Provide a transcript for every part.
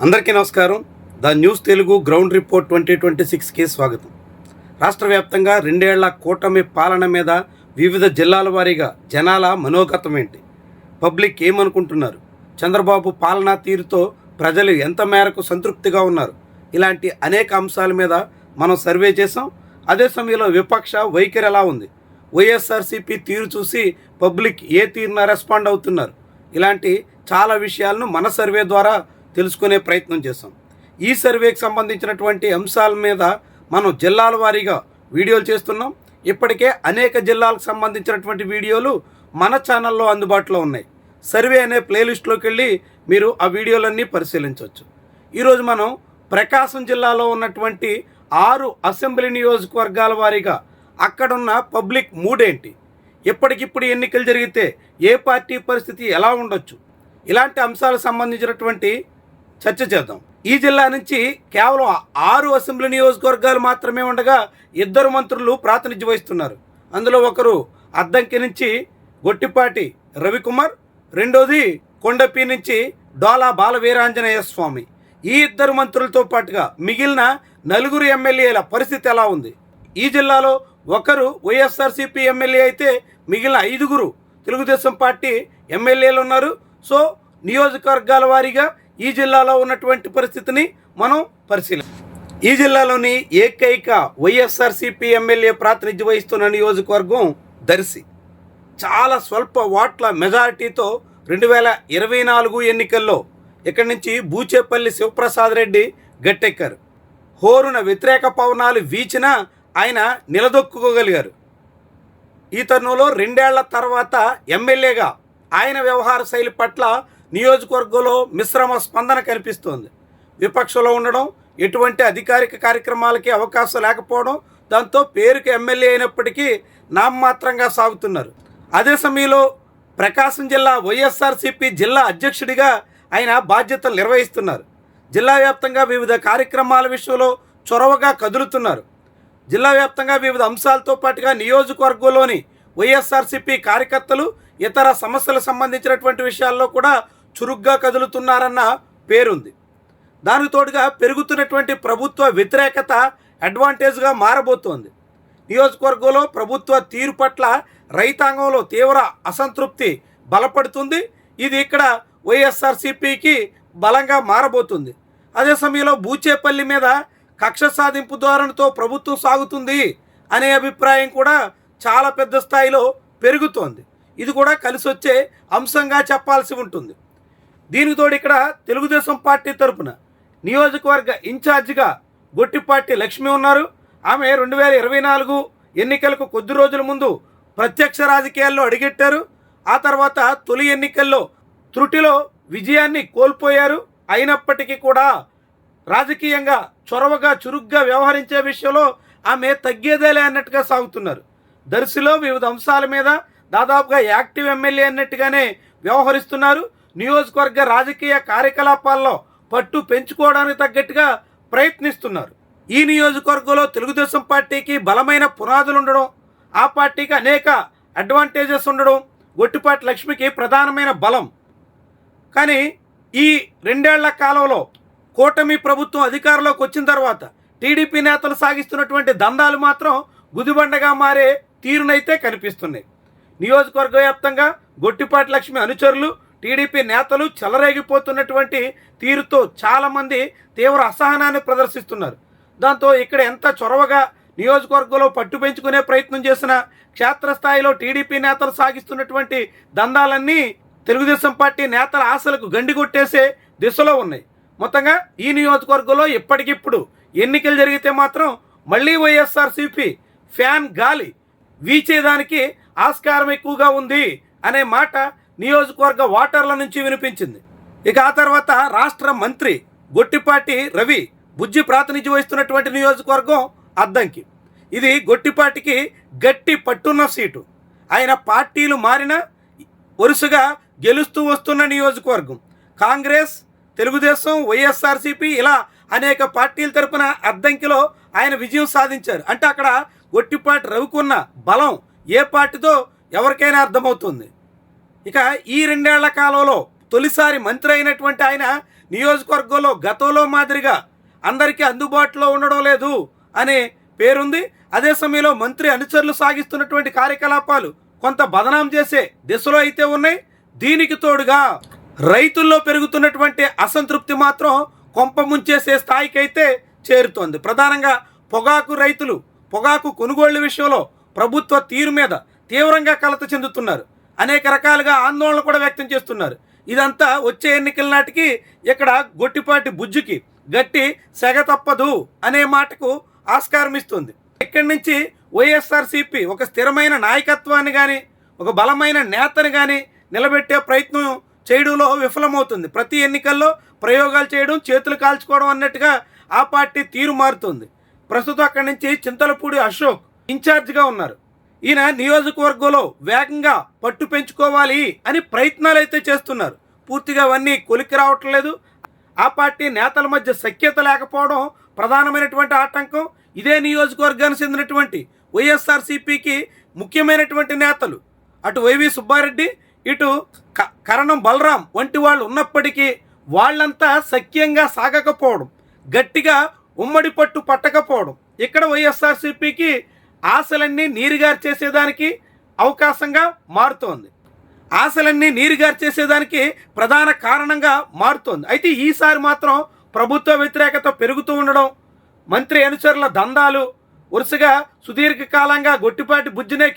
అందరికీ నమస్కారం. The news Telugu ground report 2026కి స్వాగతం. రాష్ట్ర వ్యాప్తంగా 2 ఏళ్ల కూటమి పాలన మీద వివిధ జిల్లాల వారీగా జనాల మనోగతం ఏంటి, పబ్లిక్ ఏమనుకుంటున్నారు, చంద్రబాబు పాలనా తీరుతో ప్రజలు ఎంత మేరకు సంతృప్తిగా ఉన్నారు, ఇలాంటి అనేక అంశాల మీద మనం సర్వే చేసాం. అదే సమయంలో విపక్ష వైఖరి ఎలా ఉంది, వైఎస్ఆర్సీపీ తీరు చూసి పబ్లిక్ ఏ తీరున రెస్పాండ్ అవుతున్నారు, ఇలాంటి చాలా విషయాలను మన సర్వే ద్వారా తెలుసుకునే ప్రయత్నం చేస్తాం. ఈ సర్వేకి సంబంధించినటువంటి అంశాల మీద మనం జిల్లాల వారీగా వీడియోలు చేస్తున్నాం. ఇప్పటికే అనేక జిల్లాలకు సంబంధించినటువంటి వీడియోలు మన ఛానల్లో అందుబాటులో ఉన్నాయి. సర్వే అనే ప్లేలిస్ట్లోకి వెళ్ళి మీరు ఆ వీడియోలన్నీ పరిశీలించవచ్చు. ఈరోజు మనం ప్రకాశం జిల్లాలో ఉన్నటువంటి 6 అసెంబ్లీ నియోజకవర్గాల వారీగా అక్కడున్న పబ్లిక్ మూడ్ ఏంటి, ఎప్పటికిప్పుడు ఎన్నికలు జరిగితే ఏ పార్టీ పరిస్థితి ఎలా ఉండొచ్చు, ఇలాంటి అంశాలకు సంబంధించినటువంటి చర్చ చేద్దాం. ఈ జిల్లా నుంచి కేవలం 6 అసెంబ్లీ నియోజకవర్గాలు మాత్రమే ఉండగా 2 మంత్రులు ప్రాతినిధ్యం వహిస్తున్నారు. అందులో ఒకరు అద్దంకి నుంచి గొట్టిపాటి రవికుమార్, రెండోది కొండపి నుంచి డోలా బాలవీరాంజనేయ స్వామి. ఈ 2 మంత్రులతో పాటుగా మిగిలిన 4 ఎమ్మెల్యేల పరిస్థితి ఎలా ఉంది? ఈ జిల్లాలో ఒకరు వైఎస్ఆర్సీపీ ఎమ్మెల్యే అయితే మిగిలిన 5 తెలుగుదేశం పార్టీ ఎమ్మెల్యేలు ఉన్నారు. సో నియోజకవర్గాల వారీగా ఈ జిల్లాలో ఉన్నటువంటి పరిస్థితిని మనం పరిశీలిస్తాం. ఈ జిల్లాలోని ఏకైక వైఎస్ఆర్సీపీ ఎమ్మెల్యే ప్రాతినిధ్యం వహిస్తున్న నియోజకవర్గం దర్శి. చాలా స్వల్ప ఓట్ల మెజారిటీతో 2024 ఎన్నికల్లో ఇక్కడి నుంచి బూచేపల్లి శివప్రసాద్ రెడ్డి గట్టెక్కారు. హోరున వ్యతిరేక పవనాలు వీచినా ఆయన నిలదొక్కుకోగలిగారు. ఈ తరుణంలో 2 ఏళ్ల తర్వాత ఎమ్మెల్యేగా ఆయన వ్యవహార శైలి పట్ల నియోజకవర్గంలో మిశ్రమ స్పందన కనిపిస్తోంది. విపక్షంలో ఉండడం, ఎటువంటి అధికారిక కార్యక్రమాలకి అవకాశం లేకపోవడం, దాంతో పేరుకి ఎమ్మెల్యే అయినప్పటికీ నామమాత్రంగా సాగుతున్నారు. అదే సమయంలో ప్రకాశం జిల్లా వైఎస్ఆర్సీపీ జిల్లా అధ్యక్షుడిగా ఆయన బాధ్యతలు నిర్వహిస్తున్నారు. జిల్లా వ్యాప్తంగా వివిధ కార్యక్రమాల విషయంలో చొరవగా కదులుతున్నారు. జిల్లా వ్యాప్తంగా వివిధ అంశాలతో పాటుగా నియోజకవర్గంలోని వైఎస్ఆర్సీపీ కార్యకర్తలు ఇతర సమస్యలకు సంబంధించినటువంటి విషయాల్లో కూడా చురుగ్గా కదులుతున్నారన్న పేరుంది. దానికి తోడుగా పెరుగుతున్నటువంటి ప్రభుత్వ వ్యతిరేకత అడ్వాంటేజ్గా మారబోతోంది. నియోజకవర్గంలో ప్రభుత్వ తీరు పట్ల రైతాంగంలో తీవ్ర అసంతృప్తి బలపడుతుంది. ఇది ఇక్కడ వైఎస్ఆర్సీపీకి బలంగా మారబోతుంది. అదే సమయంలో బూచేపల్లి మీద కక్ష సాధింపు ధోరణితో ప్రభుత్వం సాగుతుంది అనే అభిప్రాయం కూడా చాలా పెద్ద స్థాయిలో పెరుగుతోంది. ఇది కూడా కలిసి వచ్చే అంశంగా చెప్పాల్సి ఉంటుంది. దీనికి తోడు ఇక్కడ తెలుగుదేశం పార్టీ తరపున నియోజకవర్గ ఇన్ఛార్జిగా గొట్టిపాటి లక్ష్మి ఉన్నారు. ఆమె 2024 ఎన్నికలకు కొద్ది రోజుల ముందు ప్రత్యక్ష రాజకీయాల్లో అడుగెట్టారు. ఆ తర్వాత తొలి ఎన్నికల్లో త్రుటిలో విజయాన్ని కోల్పోయారు. అయినప్పటికీ కూడా రాజకీయంగా చొరవగా చురుగ్గా వ్యవహరించే విషయంలో ఆమె తగ్గేదేలే అన్నట్టుగా సాగుతున్నారు. దర్శిలో వివిధ అంశాల మీద దాదాపుగా యాక్టివ్ ఎమ్మెల్యే అన్నట్టుగానే వ్యవహరిస్తున్నారు. నియోజకవర్గ రాజకీయ కార్యకలాపాల్లో పట్టు పెంచుకోవడానికి తగ్గట్టుగా ప్రయత్నిస్తున్నారు. ఈ నియోజకవర్గంలో తెలుగుదేశం పార్టీకి బలమైన పునాదులు ఉండడం, ఆ పార్టీకి అనేక అడ్వాంటేజెస్ ఉండడం గొట్టిపాటి లక్ష్మికి ప్రధానమైన బలం. కానీ ఈ 2 ఏళ్ల కాలంలో కూటమి ప్రభుత్వం అధికారంలోకి వచ్చిన తర్వాత టీడీపీ నేతలు సాగిస్తున్నటువంటి దందాలు మాత్రం గుదిబండగా మారే తీరునైతే కనిపిస్తున్నాయి. నియోజకవర్గ వ్యాప్తంగా గొట్టిపాటి లక్ష్మి అనుచరులు, టీడీపీ నేతలు చెలరేగిపోతున్నటువంటి తీరుతో చాలామంది తీవ్ర అసహనాన్ని ప్రదర్శిస్తున్నారు. దాంతో ఇక్కడ ఎంత చొరవగా నియోజకవర్గంలో పట్టు పెంచుకునే ప్రయత్నం చేసినా క్షేత్రస్థాయిలో టీడీపీ నేతలు సాగిస్తున్నటువంటి దందాలన్నీ తెలుగుదేశం పార్టీ నేతల ఆశలకు గండి కొట్టేసే దిశలో ఉన్నాయి. మొత్తంగా ఈ నియోజకవర్గంలో ఇప్పటికిప్పుడు ఎన్నికలు జరిగితే మాత్రం మళ్ళీ వైఎస్ఆర్సీపీ ఫ్యాన్ గాలి వీచేదానికి ఆస్కారం ఎక్కువగా ఉంది అనే మాట నియోజకవర్గ ఓటర్ల నుంచి వినిపించింది. ఇక ఆ తర్వాత రాష్ట్ర మంత్రి గొట్టిపాటి రవి బుజ్జి ప్రాతినిధ్యం వహిస్తున్నటువంటి నియోజకవర్గం అద్దంకి. ఇది గొట్టిపాటికి గట్టి పట్టున్న సీటు. ఆయన పార్టీలు మారినా వరుసగా గెలుస్తూ వస్తున్న నియోజకవర్గం. కాంగ్రెస్, తెలుగుదేశం, వైఎస్ఆర్సీపీ ఇలా అనేక పార్టీల తరపున అద్దంకిలో ఆయన విజయం సాధించారు. అంటే అక్కడ గొట్టిపాటి రవికున్న బలం ఏ పార్టీతో ఎవరికైనా అర్థమవుతుంది. ఇక ఈ 2 ఏళ్ల కాలంలో తొలిసారి మంత్రి అయినటువంటి ఆయన నియోజకవర్గంలో గతంలో మాదిరిగా అందరికీ అందుబాటులో ఉండడం లేదు అనే పేరుంది. అదే సమయంలో మంత్రి అనుచరులు సాగిస్తున్నటువంటి కార్యకలాపాలు కొంత బదనాం చేసే దిశలో అయితే ఉన్నాయి. దీనికి తోడుగా రైతుల్లో పెరుగుతున్నటువంటి అసంతృప్తి మాత్రం కొంప ముంచేసే స్థాయికి అయితే చేరుతోంది. ప్రధానంగా పొగాకు రైతులు పొగాకు కొనుగోళ్ల విషయంలో ప్రభుత్వ తీరు మీద తీవ్రంగా కలత చెందుతున్నారు. అనేక రకాలుగా ఆందోళన కూడా వ్యక్తం చేస్తున్నారు. ఇదంతా వచ్చే ఎన్నికల నాటికి ఇక్కడ గొట్టిపాటి బుజ్జుకి గట్టి సెగ తప్పదు అనే మాటకు ఆస్కారం ఇస్తుంది. ఇక్కడి నుంచి వైఎస్ఆర్సీపీ ఒక స్థిరమైన నాయకత్వాన్ని కానీ ఒక బలమైన నేతని కానీ నిలబెట్టే ప్రయత్నం చేయడంలో విఫలమవుతుంది. ప్రతి ఎన్నికల్లో ప్రయోగాలు చేయడం, చేతులు కాల్చుకోవడం అన్నట్టుగా ఆ పార్టీ తీరు మారుతుంది. ప్రస్తుతం అక్కడి నుంచి చింతలపూడి అశోక్ ఇన్ఛార్జిగా ఉన్నారు. ఈయన నియోజకవర్గంలో వేగంగా పట్టు పెంచుకోవాలి అని ప్రయత్నాలు అయితే చేస్తున్నారు. పూర్తిగా అవన్నీ కొలిక్కి రావట్లేదు. ఆ పార్టీ నేతల మధ్య సఖ్యత లేకపోవడం ప్రధానమైనటువంటి ఆటంకం. ఇదే నియోజకవర్గానికి చెందినటువంటి వైఎస్ఆర్సీపీకి ముఖ్యమైనటువంటి నేతలు అటు వైవి సుబ్బారెడ్డి, ఇటు కరణం బలరాం వంటి వాళ్ళు ఉన్నప్పటికీ వాళ్ళంతా సఖ్యంగా సాగకపోవడం, గట్టిగా ఉమ్మడి పట్టు పట్టకపోవడం ఇక్కడ వైఎస్ఆర్సీపీకి ఆశలన్నీ నీరుగార్చేసేదానికి అవకాశంగా మారుతోంది. ఆశలన్నీ నీరుగార్చేసేదానికి ప్రధాన కారణంగా మారుతోంది. అయితే ఈసారి మాత్రం ప్రభుత్వ వ్యతిరేకత పెరుగుతూ ఉండడం, మంత్రి అనుచరుల దందాలు, వరుసగా సుదీర్ఘకాలంగా గొట్టిపాటి బుజ్జినే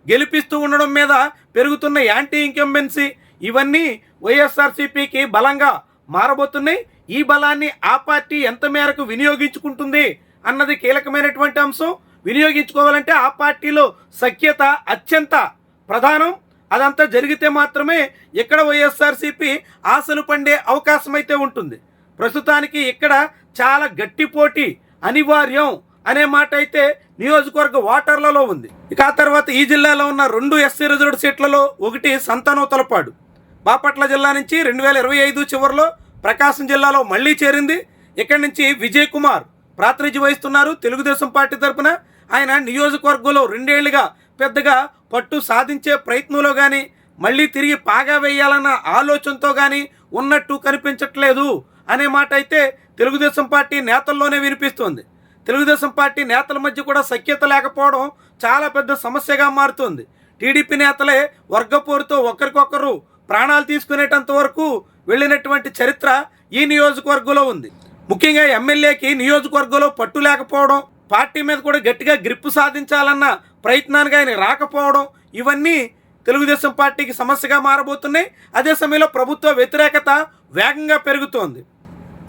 గెలిపిస్తూ ఉండడం మీద పెరుగుతున్న యాంటీ ఇంకంబెన్సీ ఇవన్నీ వైఎస్ఆర్సీపీకి బలంగా మారబోతున్నాయి. ఈ బలాన్ని ఆ పార్టీ ఎంత మేరకు వినియోగించుకుంటుంది అన్నది కీలకమైనటువంటి అంశం. వినియోగించుకోవాలంటే ఆ పార్టీలో సఖ్యత అత్యంత ప్రధానం. అదంతా జరిగితే మాత్రమే ఇక్కడ వైఎస్ఆర్సీపీ ఆశలు పండే అవకాశం అయితే ఉంటుంది. ప్రస్తుతానికి ఇక్కడ చాలా గట్టి పోటీ అనివార్యం అనే మాట అయితే నియోజకవర్గ ఓటర్లలో ఉంది. ఇక ఆ తర్వాత ఈ జిల్లాలో ఉన్న 2 ఎస్సీ రిజర్వ్డ్ సీట్లలో ఒకటి సంతానోతలపాడు. బాపట్ల జిల్లా నుంచి 2025 చివరిలో ప్రకాశం జిల్లాలో మళ్లీ చేరింది. ఇక్కడి నుంచి విజయ్ కుమార్ ప్రాతినిధ్యం వహిస్తున్నారు తెలుగుదేశం పార్టీ తరఫున. ఆయన నియోజకవర్గంలో 2 ఏళ్లుగా పెద్దగా పట్టు సాధించే ప్రయత్నంలో కానీ మళ్ళీ తిరిగి పాగా వేయాలన్న ఆలోచనతో కానీ ఉన్నట్టు కనిపించట్లేదు అనే మాట అయితే తెలుగుదేశం పార్టీ నేతల్లోనే వినిపిస్తోంది. తెలుగుదేశం పార్టీ నేతల మధ్య కూడా సఖ్యత లేకపోవడం చాలా పెద్ద సమస్యగా మారుతుంది. టీడీపీ నేతలే వర్గపోరుతో ఒకరికొకరు ప్రాణాలు తీసుకునేటంత వరకు వెళ్ళినటువంటి చరిత్ర ఈ నియోజకవర్గంలో ఉంది. ముఖ్యంగా ఎమ్మెల్యేకి నియోజకవర్గంలో పట్టు లేకపోవడం, పార్టీ మీద కూడా గట్టిగా గ్రిప్పు సాధించాలన్న ప్రయత్నానికి ఆయన రాకపోవడం, ఇవన్నీ తెలుగుదేశం పార్టీకి సమస్యగా మారబోతున్నాయి. అదే సమయంలో ప్రభుత్వ వ్యతిరేకత వేగంగా పెరుగుతోంది.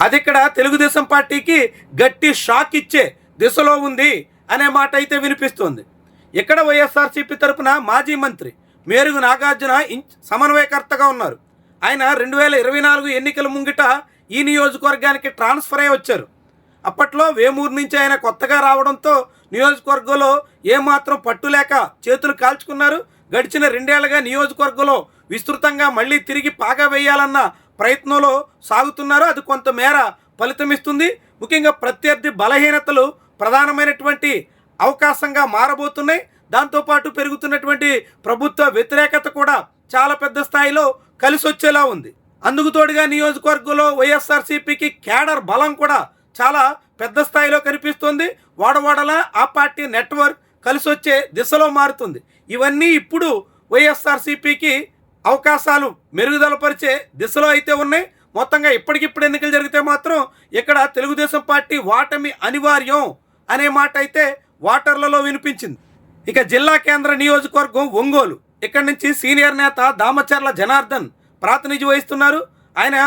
అది ఇక్కడ తెలుగుదేశం పార్టీకి గట్టి షాక్ ఇచ్చే దిశలో ఉంది అనే మాట అయితే వినిపిస్తోంది. ఇక్కడ వైఎస్ఆర్సీపీ తరఫున మాజీ మంత్రి మేరుగు నాగార్జున సమన్వయకర్తగా ఉన్నారు. ఆయన 2024 ఎన్నికల ముంగిట ఈ నియోజకవర్గానికి ట్రాన్స్ఫర్ అయ్యి వచ్చారు. అప్పట్లో వేమూరు నుంచి ఆయన కొత్తగా రావడంతో నియోజకవర్గంలో ఏమాత్రం పట్టులేక చేతులు కాల్చుకున్నారు. గడిచిన 2 ఏళ్లుగా నియోజకవర్గంలో విస్తృతంగా మళ్ళీ తిరిగి పాగా వేయాలన్న ప్రయత్నంలో సాగుతున్నారు. అది కొంతమేర ఫలితమిస్తుంది. ముఖ్యంగా ప్రత్యర్థి బలహీనతలు ప్రధానమైనటువంటి అవకాశంగా మారబోతున్నాయి. దాంతోపాటు పెరుగుతున్నటువంటి ప్రభుత్వ వ్యతిరేకత కూడా చాలా పెద్ద స్థాయిలో కలిసి వచ్చేలా ఉంది. అందుకు తోడుగా నియోజకవర్గంలో వైఎస్ఆర్సీపీకి క్యాడర్ బలం కూడా చాలా పెద్ద స్థాయిలో కనిపిస్తుంది. వాడవాడల ఆ పార్టీ నెట్వర్క్ కలిసి వచ్చే దిశలో మారుతుంది. ఇవన్నీ ఇప్పుడు వైఎస్ఆర్సీపీకి అవకాశాలు మెరుగుదలపరిచే దిశలో అయితే ఉన్నాయి. మొత్తంగా ఇప్పటికిప్పుడు ఎన్నికలు జరిగితే మాత్రం ఇక్కడ తెలుగుదేశం పార్టీ ఓటమి అనివార్యం అనే మాట అయితే ఓటర్లలో వినిపించింది. ఇక జిల్లా కేంద్ర నియోజకవర్గం ఒంగోలు. ఇక్కడి నుంచి సీనియర్ నేత దామచర్ల జనార్దన్ ప్రాతినిధ్యం వహిస్తున్నారు. ఆయన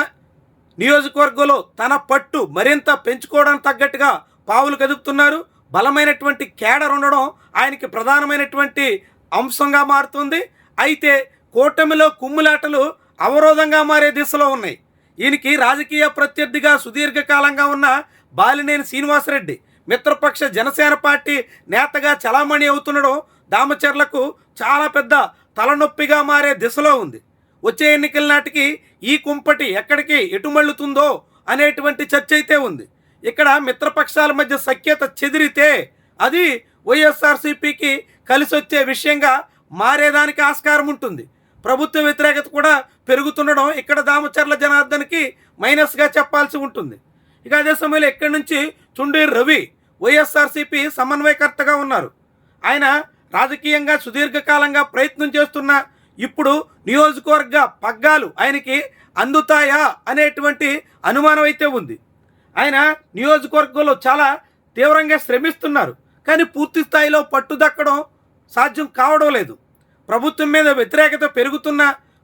నియోజకవర్గంలో తన పట్టు మరింత పెంచుకోవడానికి తగ్గట్టుగా పావులు కదుపుతున్నారు. బలమైనటువంటి కేడర్ ఉండడం ఆయనకి ప్రధానమైనటువంటి అంశంగా మారుతుంది. అయితే కూటమిలో కుమ్ములాటలు అవరోధంగా మారే దిశలో ఉన్నాయి. ఈయనకి రాజకీయ ప్రత్యర్థిగా సుదీర్ఘకాలంగా ఉన్న బాలినేని శ్రీనివాసరెడ్డి మిత్రపక్ష జనసేన పార్టీ నేతగా చలామణి అవుతుండడం దామచర్లకు చాలా పెద్ద తలనొప్పిగా మారే దిశలో ఉంది. వచ్చే ఎన్నికల నాటికి ఈ కుంపటి ఎక్కడికి ఎటుమళ్ళుతుందో అనేటువంటి చర్చ అయితే ఉంది. ఇక్కడ మిత్రపక్షాల మధ్య సఖ్యత చెదిరితే అది వైఎస్ఆర్సీపీకి కలిసి వచ్చే విషయంగా మారేదానికి ఆస్కారం ఉంటుంది. ప్రభుత్వ వ్యతిరేకత కూడా పెరుగుతుండడం ఇక్కడ దామచర్ల జనార్దన్కి మైనస్గా చెప్పాల్సి ఉంటుంది. ఇక అదే సమయంలో ఇక్కడి నుంచి చుండూరు రవి వైఎస్ఆర్సీపీ సమన్వయకర్తగా ఉన్నారు. ఆయన రాజకీయంగా సుదీర్ఘకాలంగా ప్రయత్నం చేస్తున్న ఇప్పుడు నియోజకవర్గ పగ్గాలు ఆయనకి అందుతాయా అనేటువంటి అనుమానం అయితే ఉంది. ఆయన నియోజకవర్గంలో చాలా తీవ్రంగా శ్రమిస్తున్నారు, కానీ పూర్తి స్థాయిలో పట్టుదక్కడం సాధ్యం కావడం లేదు. ప్రభుత్వం మీద వ్యతిరేకత పెరుగుతున్న,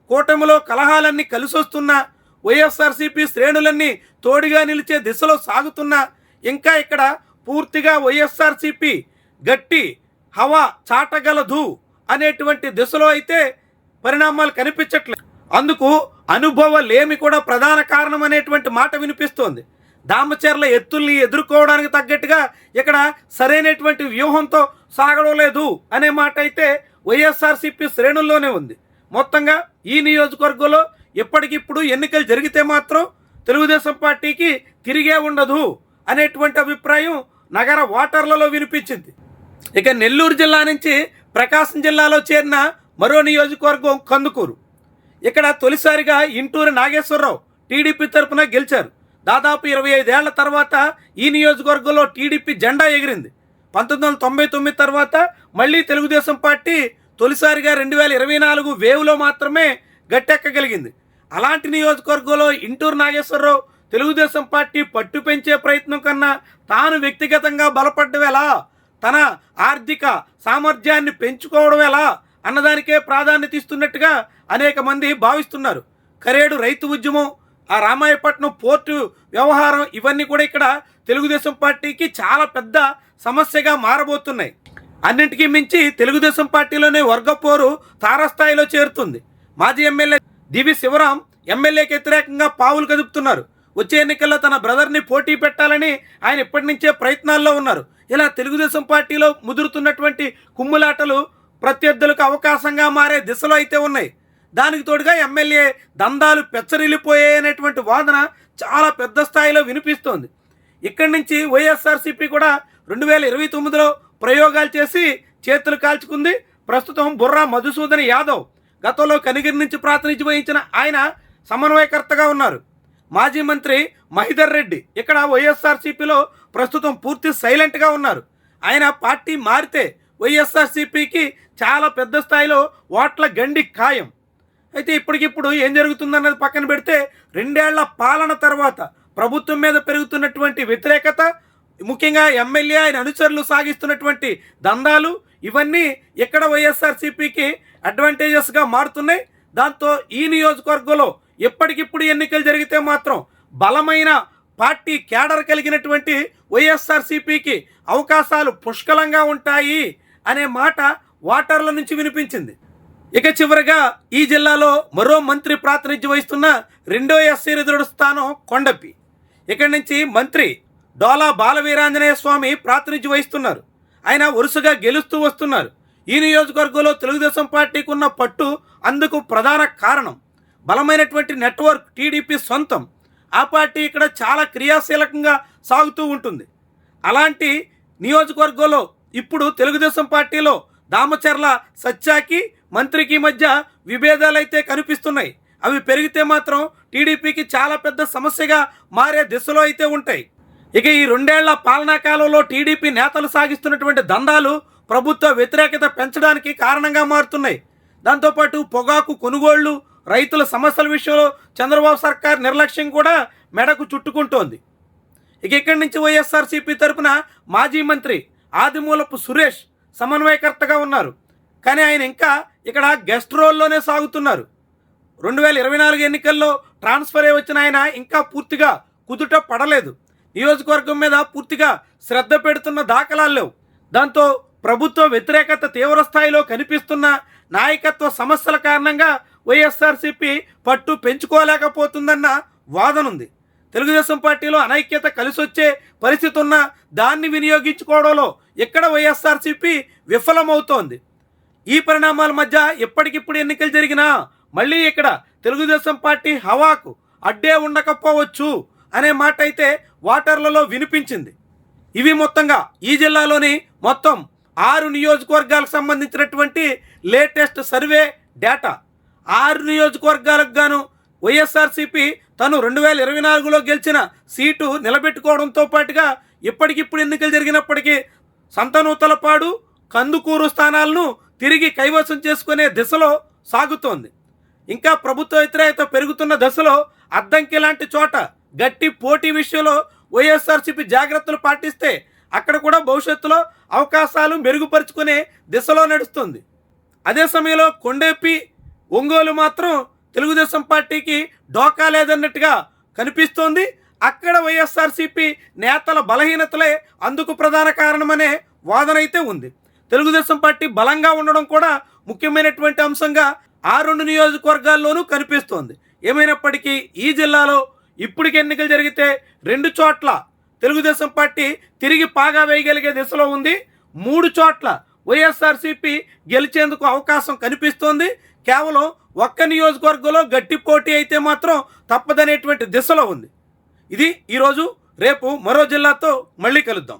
కూటమిలో కలహాలన్నీ కలిసొస్తున్న, వైఎస్ఆర్సీపీ శ్రేణులన్నీ తోడుగా నిలిచే దిశలో సాగుతున్న, ఇంకా ఇక్కడ పూర్తిగా వైఎస్ఆర్సీపీ గట్టి హవా చాటగలదు అనేటువంటి దిశలో అయితే పరిణామాలు కనిపించట్లేదు. అందుకు అనుభవలేమి కూడా ప్రధాన కారణం అనేటువంటి మాట వినిపిస్తోంది. దామచర్ల ఎత్తుల్ని ఎదుర్కోవడానికి తగ్గట్టుగా ఇక్కడ సరైనటువంటి వ్యూహంతో సాగడం లేదు అనే మాట అయితే వైఎస్ఆర్సీపీ శ్రేణుల్లోనే ఉంది. మొత్తంగా ఈ నియోజకవర్గంలో ఎప్పటికిప్పుడు ఎన్నికలు జరిగితే మాత్రం తెలుగుదేశం పార్టీకి తిరిగే ఉండదు అనేటువంటి అభిప్రాయం నగర ఓటర్లలో వినిపించింది. ఇక నెల్లూరు జిల్లా నుంచి ప్రకాశం జిల్లాలో చేరిన మరో నియోజకవర్గం కందుకూరు. ఇక్కడ తొలిసారిగా ఇంటూరు నాగేశ్వరరావు టీడీపీ తరఫున గెలిచారు. దాదాపు 25 ఏళ్ల తర్వాత ఈ నియోజకవర్గంలో టీడీపీ జెండా ఎగిరింది. 1999 తర్వాత మళ్ళీ తెలుగుదేశం పార్టీ తొలిసారిగా 2024 వేవ్లో మాత్రమే గట్టెక్కగలిగింది. అలాంటి నియోజకవర్గంలో ఇంటూరు నాగేశ్వరరావు తెలుగుదేశం పార్టీ పట్టు పెంచే ప్రయత్నం కన్నా తాను వ్యక్తిగతంగా బలపడ్డం ఎలా, తన ఆర్థిక సామర్థ్యాన్ని పెంచుకోవడం ఎలా అన్నదానికే ప్రాధాన్యత ఇస్తున్నట్టుగా అనేక మంది భావిస్తున్నారు. కరేడు రైతు ఉద్యమం, ఆ రామాయపట్నం పోర్టు వ్యవహారం, ఇవన్నీ కూడా ఇక్కడ తెలుగుదేశం పార్టీకి చాలా పెద్ద సమస్యగా మారబోతున్నాయి. అన్నింటికీ మించి తెలుగుదేశం పార్టీలోనే వర్గపోరు తారస్థాయిలో చేరుతుంది. మాజీ ఎమ్మెల్యే దివి శివరాం ఎమ్మెల్యేకి వ్యతిరేకంగా పావులు కదుపుతున్నారు. వచ్చే ఎన్నికల్లో తన బ్రదర్ని పోటీ పెట్టాలని ఆయన ఇప్పటి నుంచే ప్రయత్నాల్లో ఉన్నారు. ఇలా తెలుగుదేశం పార్టీలో ముదురుతున్నటువంటి కుమ్ములాటలు ప్రత్యర్థులకు అవకాశంగా మారే దిశలో అయితే ఉన్నాయి. దానికి తోడుగా ఎమ్మెల్యే దందాలు పెచ్చరిల్లిపోయాయనేటువంటి వాదన చాలా పెద్ద స్థాయిలో వినిపిస్తోంది. ఇక్కడి నుంచి వైఎస్ఆర్సీపీ కూడా 2029లో ప్రయోగాలు చేసి చేతులు కాల్చుకుంది. ప్రస్తుతం బుర్రా మధుసూదన్ యాదవ్ గతంలో కనిగిరి నుంచి ప్రాతినిధ్యం వహించిన ఆయన సమన్వయకర్తగా ఉన్నారు. మాజీ మంత్రి మహిదర్ రెడ్డి ఇక్కడ వైఎస్ఆర్సీపీలో ప్రస్తుతం పూర్తి సైలెంట్గా ఉన్నారు. ఆయన పార్టీ మారితే వైఎస్ఆర్సీపీకి చాలా పెద్ద స్థాయిలో ఓట్ల గండి ఖాయం. అయితే ఇప్పటికిప్పుడు ఏం జరుగుతుందన్నది పక్కన పెడితే 2 ఏళ్ల పాలన తర్వాత ప్రభుత్వం మీద పెరుగుతున్నటువంటి వ్యతిరేకత, ముఖ్యంగా ఎమ్మెల్యే ఆయన అనుచరులు సాగిస్తున్నటువంటి దందాలు, ఇవన్నీ ఇక్కడ వైఎస్ఆర్సీపీకి అడ్వాంటేజెస్గా మారుతున్నాయి. దాంతో ఈ నియోజకవర్గంలో ఎప్పటికిప్పుడు ఎన్నికలు జరిగితే మాత్రం బలమైన పార్టీ క్యాడర్ కలిగినటువంటి వైఎస్ఆర్సీపీకి అవకాశాలు పుష్కలంగా ఉంటాయి అనే మాట ఓటర్ల నుంచి వినిపించింది. ఇక చివరిగా ఈ జిల్లాలో మరో మంత్రి ప్రాతినిధ్యం వహిస్తున్న రెండో ఎస్సీ రిజర్వ్డ్ స్థానం కొండపి. ఇక్కడి నుంచి మంత్రి డోలా బాలవీరాంజనేయ స్వామి ప్రాతినిధ్యం వహిస్తున్నారు. ఆయన వరుసగా గెలుస్తూ వస్తున్నారు. ఈ నియోజకవర్గంలో తెలుగుదేశం పార్టీకి ఉన్న పట్టు అందుకు ప్రధాన కారణం బలమైనటువంటి నెట్వర్క్ టీడీపీ సొంతం. ఆ పార్టీ ఇక్కడ చాలా క్రియాశీలకంగా సాగుతూ ఉంటుంది. అలాంటి నియోజకవర్గంలో ఇప్పుడు తెలుగుదేశం పార్టీలో దామచర్ల సత్యాకి మంత్రికి మధ్య విభేదాలైతే కనిపిస్తున్నాయి. అవి పెరిగితే మాత్రం టీడీపీకి చాలా పెద్ద సమస్యగా మారే దిశలో అయితే ఉంటాయి. ఇక ఈ 2 ఏళ్ల పాలనా కాలంలో టీడీపీ నేతలు సాగిస్తున్నటువంటి దందాలు ప్రభుత్వ వ్యతిరేకత పెంచడానికి కారణంగా మారుతున్నాయి. దాంతోపాటు పొగాకు కొనుగోళ్లు, రైతుల సమస్యల విషయంలో చంద్రబాబు సర్కార్ నిర్లక్ష్యం కూడా మెడకు చుట్టుకుంటోంది. ఇక ఇక్కడి నుంచి వైఎస్ఆర్సీపీ తరఫున మాజీ మంత్రి ఆదిమూలపు సురేష్ సమన్వయకర్తగా ఉన్నారు. కానీ ఆయన ఇంకా ఇక్కడ గెస్ట్ రోల్లోనే సాగుతున్నారు. 2024 ఎన్నికల్లో ట్రాన్స్ఫర్ అయి వచ్చిన ఆయన ఇంకా పూర్తిగా కుదుట పడలేదు. నియోజకవర్గం మీద పూర్తిగా శ్రద్ధ పెడుతున్న దాఖలాలు లేవు. దాంతో ప్రభుత్వ వ్యతిరేకత తీవ్ర స్థాయిలో కనిపిస్తున్న నాయకత్వ సమస్యల కారణంగా వైఎస్ఆర్సీపీ పట్టు పెంచుకోలేకపోతుందన్న వాదన ఉంది. తెలుగుదేశం పార్టీలో అనైక్యత కలిసొచ్చే పరిస్థితి ఉన్న దాన్ని వినియోగించుకోవడంలో ఇక్కడ వైఎస్ఆర్సీపీ విఫలమవుతోంది. ఈ పరిణామాల మధ్య ఎప్పటికిప్పుడు ఎన్నికలు జరిగినా మళ్ళీ ఇక్కడ తెలుగుదేశం పార్టీ హవాకు అడ్డే ఉండకపోవచ్చు అనే మాట అయితే ఓటర్లలో వినిపించింది. ఇవి మొత్తంగా ఈ జిల్లాలోని మొత్తం 6 నియోజకవర్గాలకు సంబంధించినటువంటి లేటెస్ట్ సర్వే డేటా. 6 నియోజకవర్గాలకు గాను వైఎస్ఆర్సీపీ తను 2024లో గెలిచిన సీటు నిలబెట్టుకోవడంతో పాటుగా ఇప్పటికిప్పుడు ఎన్నికలు జరిగినప్పటికీ సంతనూతలపాడు, కందుకూరు స్థానాలను తిరిగి కైవసం చేసుకునే దిశలో సాగుతోంది. ఇంకా ప్రభుత్వ వ్యతిరేకత పెరుగుతున్న దశలో అద్దంకి లాంటి చోట గట్టి పోటీ విషయంలో వైఎస్ఆర్సీపీ జాగ్రత్తలు పాటిస్తే అక్కడ కూడా భవిష్యత్తులో అవకాశాలు మెరుగుపరుచుకునే దిశలో నడుస్తుంది. అదే సమయంలో కొండేపి, ఒంగోలు మాత్రం తెలుగుదేశం పార్టీకి డోకా లేదన్నట్టుగా కనిపిస్తోంది. అక్కడ వైఎస్ఆర్సీపీ నేతల బలహీనతలే అందుకు ప్రధాన కారణమనే వాదన అయితే ఉంది. తెలుగుదేశం పార్టీ బలంగా ఉండడం కూడా ముఖ్యమైనటువంటి అంశంగా ఆ 2 నియోజకవర్గాల్లోనూ కనిపిస్తోంది. ఏమైనప్పటికీ ఈ జిల్లాలో ఇప్పటికి ఎన్నికలు జరిగితే 2 చోట్ల తెలుగుదేశం పార్టీ తిరిగి పాగా వేయగలిగే దిశలో ఉంది. 3 చోట్ల వైఎస్ఆర్సీపీ గెలిచేందుకు అవకాశం కనిపిస్తోంది. కేవలం ఒక్క నియోజకవర్గంలో గట్టి పోటీ అయితే మాత్రం తప్పదనేటువంటి దిశలో ఉంది. ఇది ఈరోజు. రేపు మరో జిల్లాతో మళ్ళీ కలుద్దాం.